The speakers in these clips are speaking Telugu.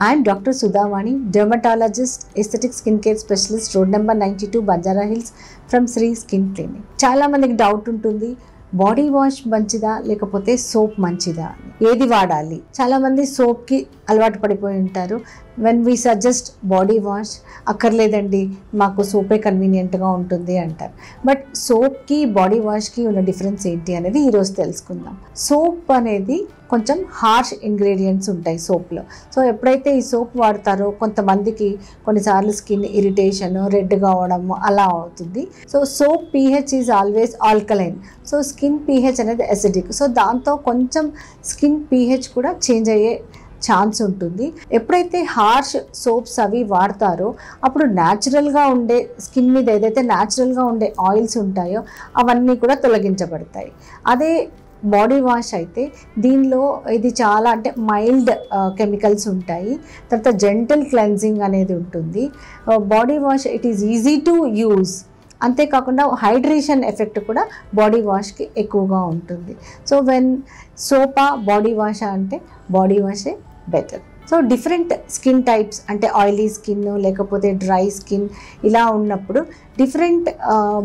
I am Dr. Sudhavani, dermatologist, aesthetic skincare specialist, road number 92, Banjara Hills, from Sri Skin Clinic. చాలా మందికి డౌట్ ఉంటుంది, బాడీ వాష్ మంచిదా లేకపోతే సోప్ మంచిదా, ఏది వాడాలి? చాలా మంది సోప్కి అలవాటు పడిపోయి ఉంటారు. When we suggest body wash, అక్కర్లేదండి మాకు సోపే కన్వీనియంట్గా ఉంటుంది అంటారు. బట్ సోప్కి బాడీ వాష్కి ఉన్న డిఫరెన్స్ ఏంటి అనేది ఈరోజు తెలుసుకుందాం. సోప్ అనేది కొంచెం హార్ష్ ఇంగ్రీడియంట్స్ ఉంటాయి సోప్లో. సో ఎప్పుడైతే ఈ సోప్ వాడతారో కొంతమందికి కొన్నిసార్లు స్కిన్ ఇరిటేషన్, రెడ్గా అవడము అలా అవుతుంది. So soap pH is always alkaline. So skin pH అనేది అసిడిక్. సో దాంతో కొంచెం స్కిన్ pH కూడా చేంజ్ అయ్యే ఛాన్స్ ఉంటుంది. ఎప్పుడైతే హార్ష్ సోప్స్ అవి వాడతారో అప్పుడు న్యాచురల్గా ఉండే స్కిన్ మీద ఏదైతే న్యాచురల్గా ఉండే ఆయిల్స్ ఉంటాయో అవన్నీ కూడా తొలగించబడతాయి. అదే బాడీ వాష్ అయితే దీనిలో ఇది చాలా అంటే మైల్డ్ కెమికల్స్ ఉంటాయి. తర్వాత జెంటల్ క్లెన్జింగ్ అనేది ఉంటుంది. Body wash it is easy to use. అంతేకాకుండా హైడ్రేషన్ ఎఫెక్ట్ కూడా బాడీ వాష్కి ఎక్కువగా ఉంటుంది. సో వెన్ సోపా బాడీ వాష్ అంటే బాడీ వాషే better. So different skin types అంటే ఆయిలీ స్కిన్ లేకపోతే డ్రై స్కిన్ ఇలా ఉన్నప్పుడు డిఫరెంట్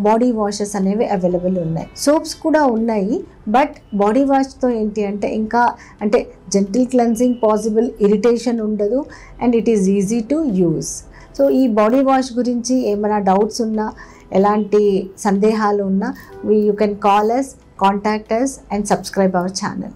బాడీ వాషెస్ అనేవి అవైలబుల్ ఉన్నాయి. సోప్స్ కూడా ఉన్నాయి. బట్ బాడీ వాష్తో ఏంటి అంటే ఇంకా అంటే జెంటిల్ క్లెన్జింగ్ పాసిబుల్, ఇరిటేషన్ ఉండదు and it is easy to use. So ఈ బాడీ వాష్ గురించి ఏమైనా డౌట్స్ ఉన్నా, ఎలాంటి సందేహాలు ఉన్నా you can call us, contact us and subscribe our channel.